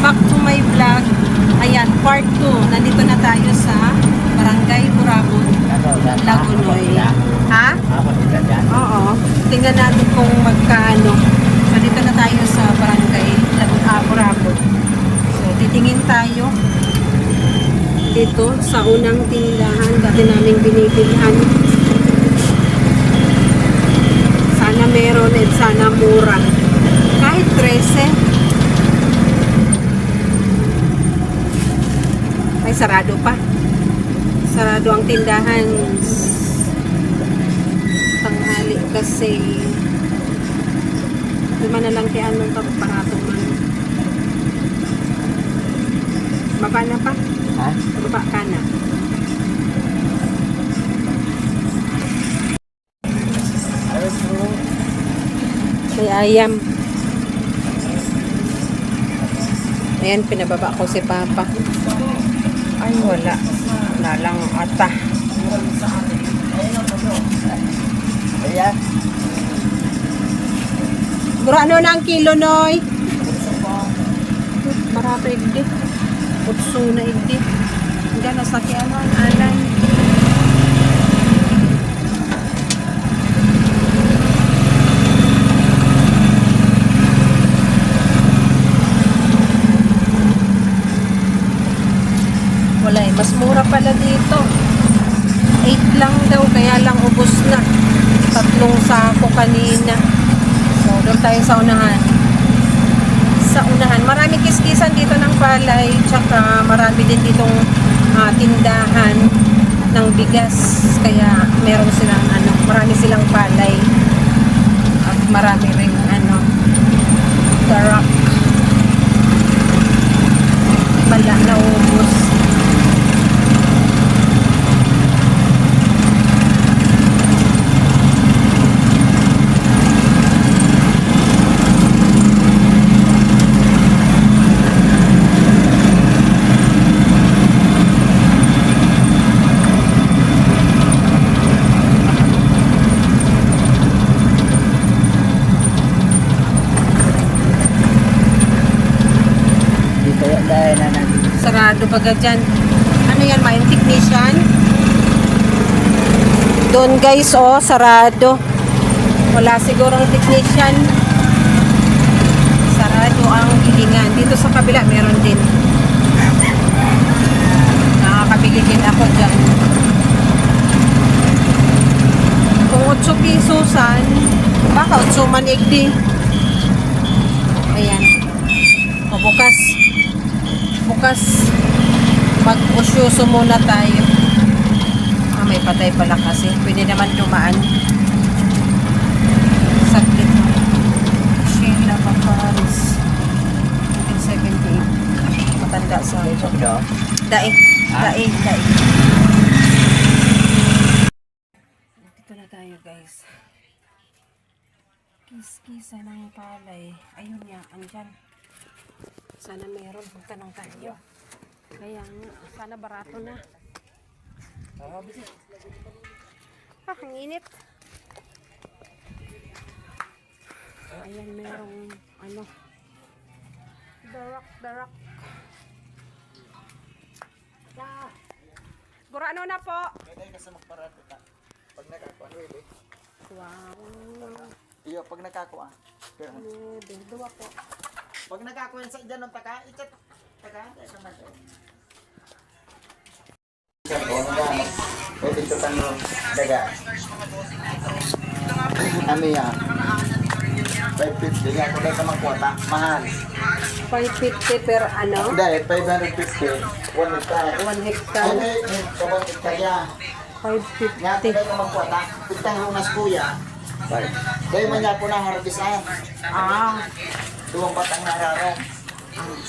back to my vlog. Ayan, part 2. Nandito na tayo sa Barangay Burabon, Lagunoy. Ha? Oo. Tingnan natin kung magkano. So, dito na tayo sa Barangay Burabon. So, titingin tayo dito sa unang tindahan. Dati naming binibilhan. Sana meron at sana mura. Kahit 13. Ay, sarado pa. Sarado ang tindahan. Tanghali kasi lima na lang kaya nung paratong man. Baba na pa? Ha? Baba ka na. May ayam. Ayan, pinababa ko si Papa. Ay, wala. Wala lang ata. Ayan. Burano na ang kilo, Noy? Barato igdi. Utso na igdi. Hindi na sakyan ang alay. Wala eh. Mas mura pala dito. 8 lang daw. Kaya lang ubos na. 3 sako kanina. So, doon tayo sa unahan. Sa unahan. Marami kiskisan dito ng palay. Tsaka marami din ditong tindahan ng bigas. Kaya meron silang marami silang palay. At marami ring tarak. Wala na ubos. Sarado baga dyan. Ano yan, may technician? Doon guys, oh, sarado. Wala sigurong technician. Sarado ang hilingan. Dito sa kabila, meron din. Nakakabili din ako dyan. Kung 8 pisosan, baka 8 manigdi. Ayan. O, bukas mag-usyoso muna tayo. May patay pala kasi. Pwede naman dumaan. Saglit. Sheila Paparis 1978. Matanda sa Dae. Dito na tayo guys. Kiskisa ng palay. Ayun niya, andyan. Sana meron. Magtanong tayo. Kaya sana barato na. Ang init. Ayan, merong darak. Burano na po. Pwede ka sa magparato ka. Pag nakakuha, really. Wow. Iyo, pag nakakuha. Dua po. Pag nakakuha sa dyan ng taka, ikat. Taka, isa man ito. Pwede ito tanong daga. Ano yan? 550 nga, kung dahil ka magkwata, mahal. 550 per Dahil, 550, 1 hectare. 1 hectare. Kabang hektarya. Nga, kung 550. dahil ka magkwata, pitang lunas kuya. Dahil man niya po na harbisan. Duwang batang nararo.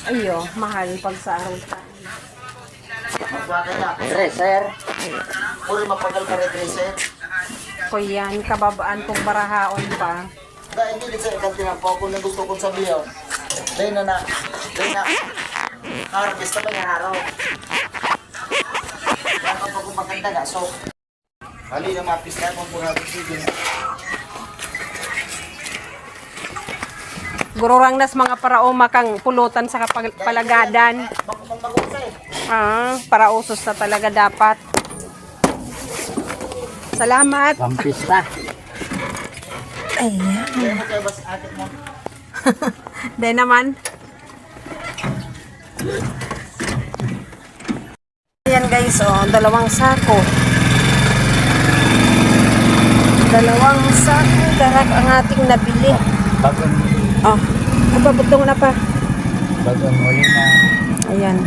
Ayo, mahal pag sa araw tayo. Magkwata niya. Reser. Puri mapagal ka reser. So yan, kababaan kong barahaon pa. Dahil hindi sa ikantina po kung gusto kong sabihin. Dahil na harvest na ba yung araw? Kaya kapag maganda nga, so hali na mapis na kung pura sige. Gururang nas mga parao makang pulutan sa palagadan. Para usos na talaga dapat. Salamat. Pampista. Ayan. Dahil naman. Ayan guys, oh, dalawang sako. Dalawang sako. Darak ang ating nabili. Bagong, Oh, ababutong na pa. bagong muli na. Ayan.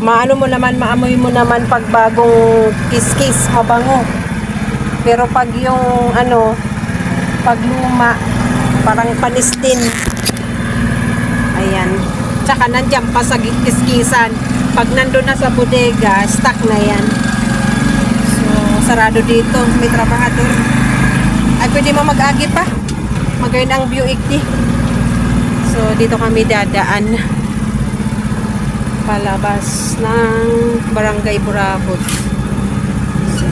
Maano mo naman, maamoy mo naman pag bagong kiskis, mabango. Pero pag yung ano, pag luma, parang panis din. Ayan. Tsaka nandiyan pa sa kiskisan. Pag nandun na sa bodega, stuck na yan. So, sarado dito. May trabahador. Ay, pwede mo mag-agi pa. Magayon ang Buick di. So, dito kami dadaan. Palabas ng Barangay Burabot. So,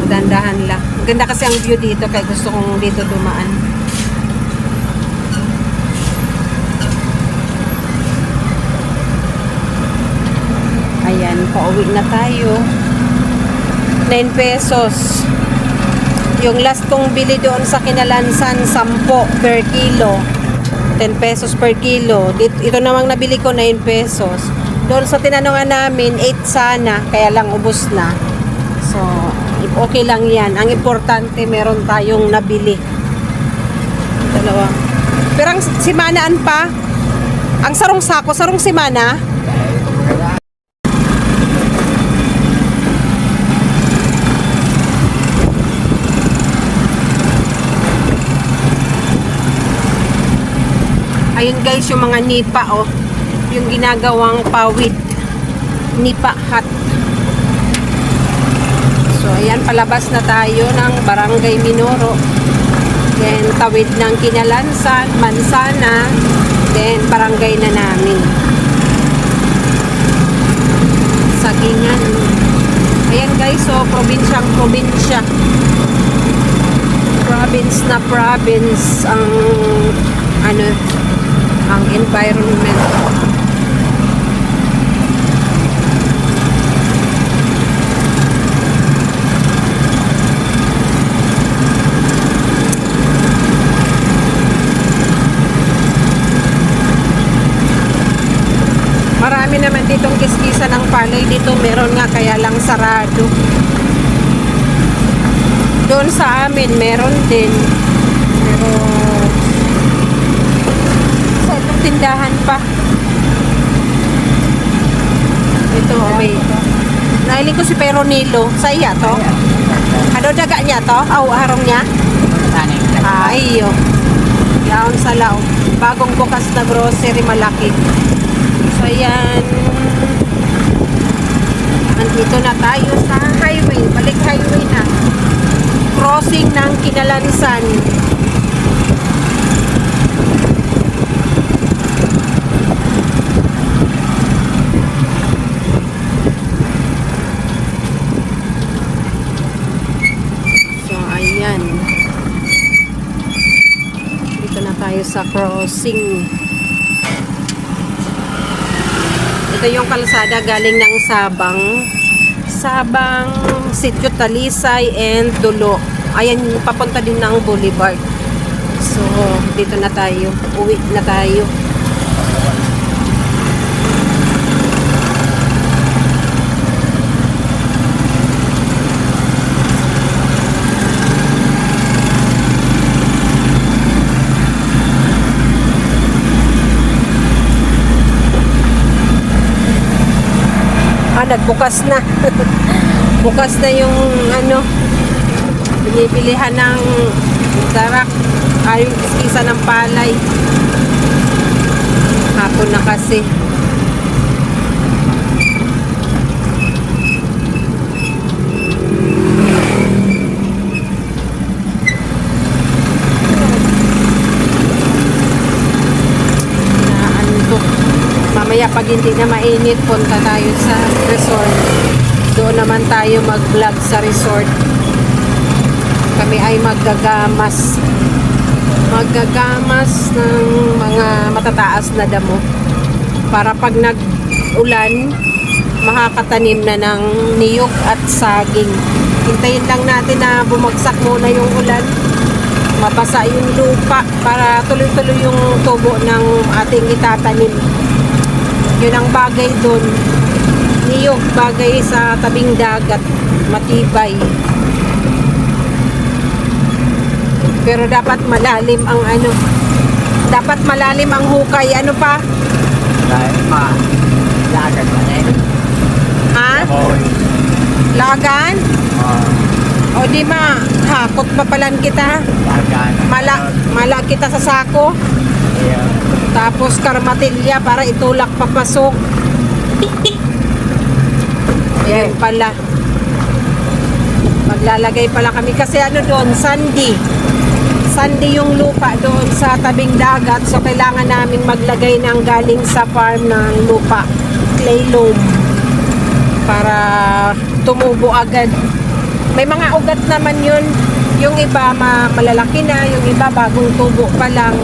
dandahan lang. Maganda kasi ang view dito kaya gusto kong dito dumaan. Ayan, pauwi na tayo. 9 pesos. Yung last kong bili doon sa Kinalansan, 10 per kilo. 10 pesos per kilo. Ito namang nabili ko, 9 pesos. Doon sa tinanungan namin, 8 sana. Kaya lang ubos na. So, okay lang yan. Ang importante, meron tayong nabili. Dalawa. Pero ang simanaan pa, ang sarong sako, sarong simana. Ayun guys, yung mga nipa, oh. Yung ginagawang pawid. Nipa hut. So, ayan, palabas na tayo ng Barangay Minoro. Then, tawid ng Kinalansan, Mansana. Then, barangay na namin. Sagingan. Ayan guys, so, probinsyang probinsya. Province na province ang ano, ang environment. Marami naman ditong kiskisan ng palay. Dito meron nga, kaya lang sarado. Doon sa amin meron din. Pero sa itong tindahan pa. Ito, may nahiling ko si Peronilo. Sa iya to? Ano daga niya to? Aw, harong niya? Ay, yo. Yaon sa lao. Bagong bukas na grocery, malaki. So, ayan. Andito na tayo sa highway. Balik highway na. Crossing ng Kinalansan. So, ayan. Dito na tayo sa crossing. Ito yung kalsada galing ng Sabang, Sitio Talisay and Dulo. Ayan, papunta din ng Boulevard. So, dito na tayo. Uwi na tayo. Nagbukas na. Bukas na yung ano, binibilihan ng darak, yung isa ng palay. Hapon na kasi. Mamaya pag hindi na mainit, punta tayo sa resort. Doon naman tayo mag-vlog sa resort. Kami ay maggagamas. Magagamas ng mga matataas na damo para pag nag-ulan makakatanim na ng niyog at saging. Hintayin lang natin na bumagsak muna yung ulan, mabasa yung lupa para tuloy-tuloy yung tubo ng ating itatanim. Yun ang bagay doon. Niyog bagay sa tabing dagat, matibay. Pero dapat malalim ang ano, dapat malalim ang hukay. Ano pa? Dahil lagan pa rin. Ha? Lagan? O di ma, hakot pa palan kita. Lagan. Mala kita sa sako. Yeah. Tapos karmatilya para itulak papasok. Ayan pala. Maglalagay pala kami kasi ano doon, sandy. Sandy yung lupa doon sa tabing dagat. So kailangan namin maglagay ng galing sa farm ng lupa. Clay loam. Para tumubo agad. May mga ugat naman yun. Yung iba malalaki na, yung iba bagong tubo pa lang.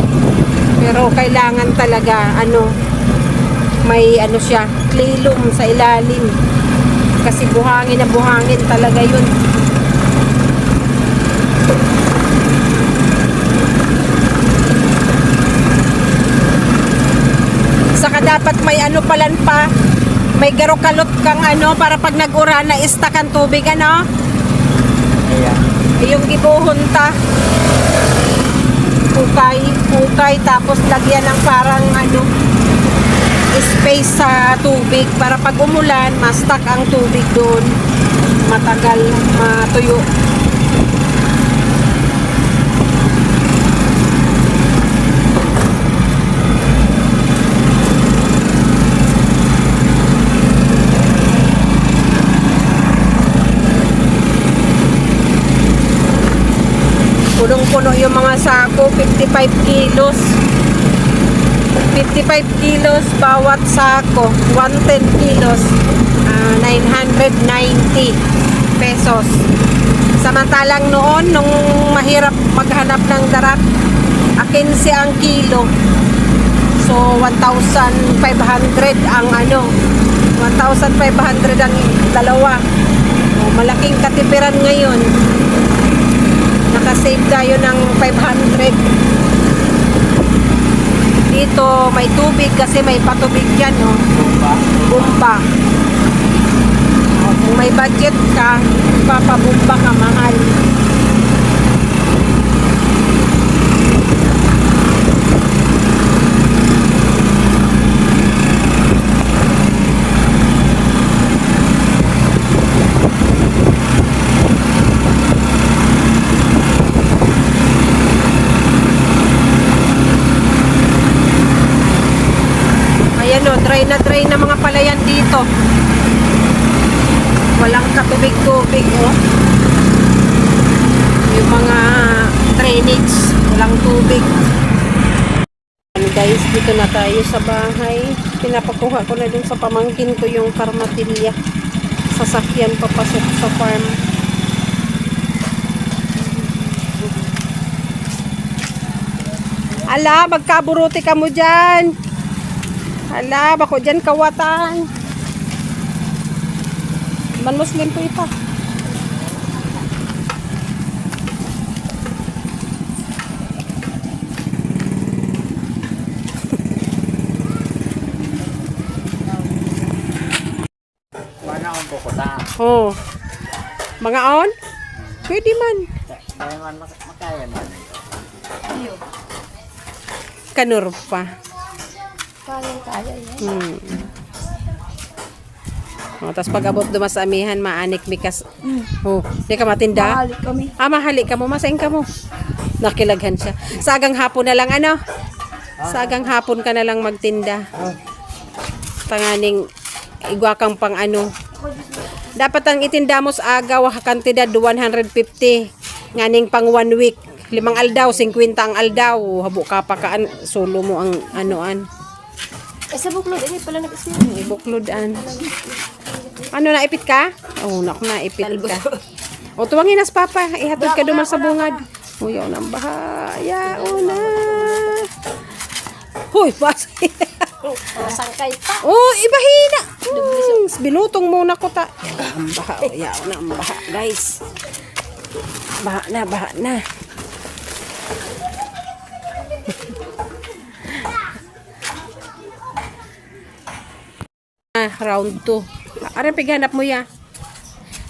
Pero kailangan talaga may siya, clay loam sa ilalim. Kasi buhangin na buhangin talaga yun. Saka dapat may palan pa. May garokalot kang para pag nag-ura na istak ang tubig Yeah. yung gibuhunta. Hukay tapos lagyan ng parang space sa tubig para pag umulan, ma-stuck ang tubig doon. Matagal matuyo. Punong-puno yung mga sako, 55 kilos. 55 kilos bawat sako, 110 kilos, 990 pesos. Samantalang noon, nung mahirap maghanap ng darat, 15 ang kilo. So, 1,500 ang 1,500 ang dalawa. Malaking katipiran ngayon. Nakasave tayo ng 500. Dito may tubig kasi may patubig yan, bumba. Kung may budget ka, papabumba ka, mahal. Dry na mga palayan dito. Walang katubig-tubig, yung mga drainage, walang tubig. Guys, dito na tayo sa bahay. Pinapakuha ko na dun sa pamangkin ko yung karmatilya. Sasakyan papasok sa farm. Ala, magkaburuti ka mo dyan. Ala, bako dyan kawatan. Man Muslim po ito. Mana ang bukuta? Oh. Mga on? Pwede man. Dahil man makaya man. Kanur pa. Kaya yan. Oh, tapos pag abot dumas sa amihan, maanik mikas. Oh, di ka matinda? Mahalik kami. Mahali ka mo, masaing ka mo. Nakilaghan siya. Sagang hapon na lang, Sagang hapon ka na lang magtinda. Tanganing igwa kang pang Dapat ang itinda mo sa agaw, kantidad 150. Nganing pang 1 week. 5 aldaw, 50 ang aldaw. Habo ka pa kaan, solo mo ang Sa buklod, ini pala nag-isip. Ibuklodan. Naipit ka? Oh, naipit ka. O, tuwangin as papa. Ihatod ka duman sa bungad. Uyaw ng bahay. Yaon na. Hoy, pas. Masangkay pa. Oh, ibahina. Binutong muna ko ta. Ang baha, oh, yaon na ang baha, guys. Baha na, baha na. Round 2. Aran pighanap mo ya.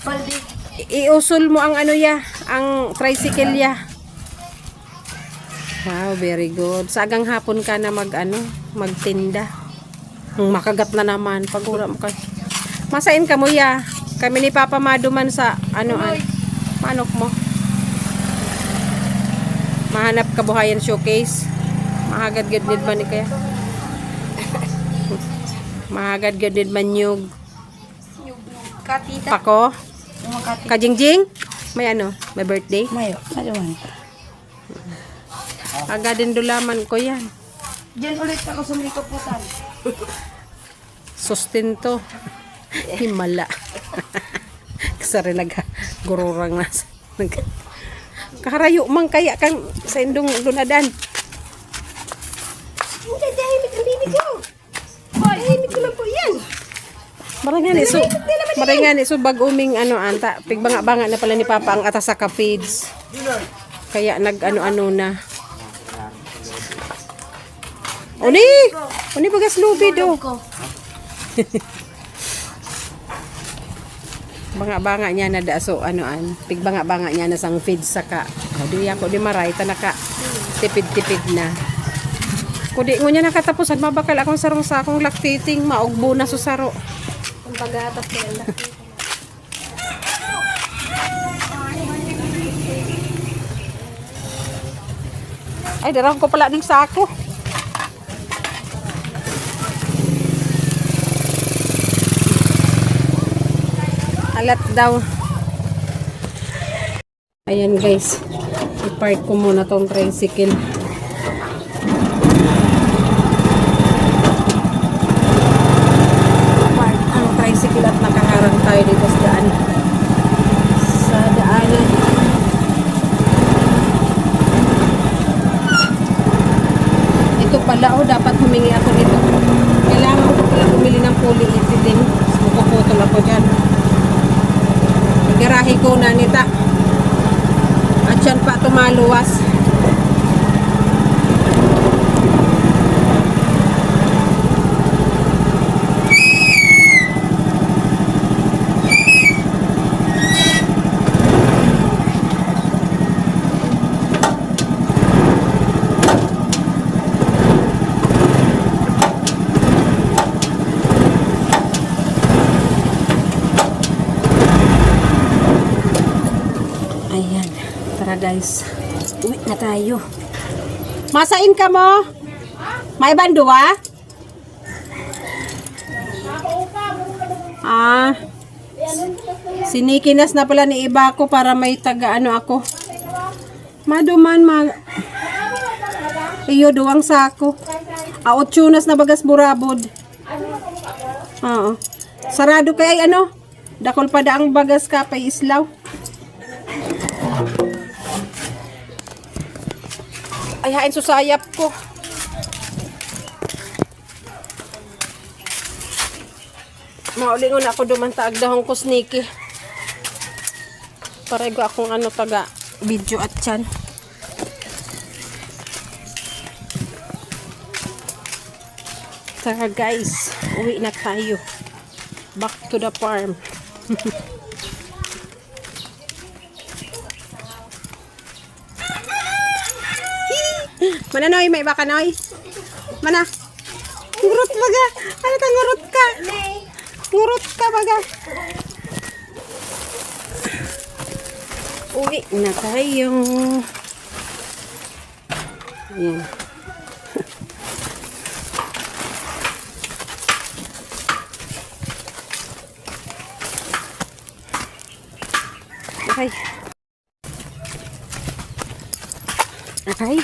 Baldi. Iusol mo ang ano ya, ang tricycle ya. Wow, very good. Sagang hapon ka na magtinda. Makagat na naman pag ura mo ka. Masain ka mo ya. Kami ni Papa Maduman sa manok mo. Mahanap kabuhayan showcase. Mahagad-gadid man ni kaya. Mahagad-gadid man nyug. Katita. Pako. Katita. Kajingjing? May may birthday? Mayo. Maluwan. Agadin dulaman ko yan. Diyan ulit ako sumikoputan. Sustento. Himala. Kasari nag-gururang na. Kaharayo man kaya kang sa indong lunadan. Hindi, dahimik ang bibig ko. Hoy, dahimik ko lang po yan. Maringan iso bag uming anta. Pigbanga-banga na pala ni Papa ang atas sa feeds. Kaya nag-ano na. Uni bagas lubi do. Banga-banga niya na daso pigbanga-banga niya na sang feeds saka. Di ako di maray tanaka tipid-tipid na. Kudi ngo niya nakatapusan mabakal akong sarong sakong lactating maugbo na susaro. Ang pag-atas ko lang. Ay, darang ko pala ng sako. Alat daw. Ayan guys. I-park ko muna tong tricycle. Park ang tricycle at nakaharang tayo dito sa daan. Sa daanan. Ito pala, dapat humingi ako nito. Kailangan ko pala bumili ng polyethylene. Magpaputol ako dyan. Garahe ko na nita. At yan pa tumaluwas. Ayan. Tara guys. Uwi na tayo. Masain ka mo? May bandua? Sinikinas na pala ni iba ko para may taga ako. Maduman iyo duwang sako. Otsunas na bagas burabod. Oo. Sarado kay dakol pa da ang bagas kapay islaw. Ayain susayap ko. Maulingon ako dumanta agdahong ko sneaky. Parego akong taga video at chan. Tara guys, uwi na tayo. Back to the farm. Mana noy, may baka noy? Mana? Ngurot baga. Ano ta ngurot ka? Ngurot ka baga. Uwi na tayo. Ayan. Okay. Okay.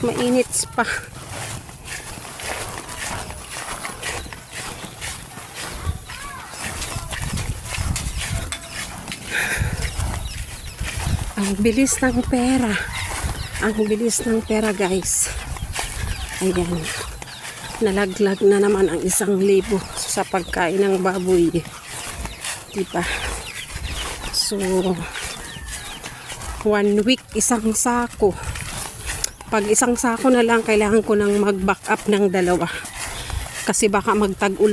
Mainit pa. Ang bilis ng pera. Ang bilis ng pera, guys. Ayan. Nalaglag na naman ang 1,000 sa pagkain ng baboy. Diba? So, 1 week, 1 sako. Pag 1 sako na lang, kailangan ko nang mag-back up ng 2. Kasi baka magtag-ulan.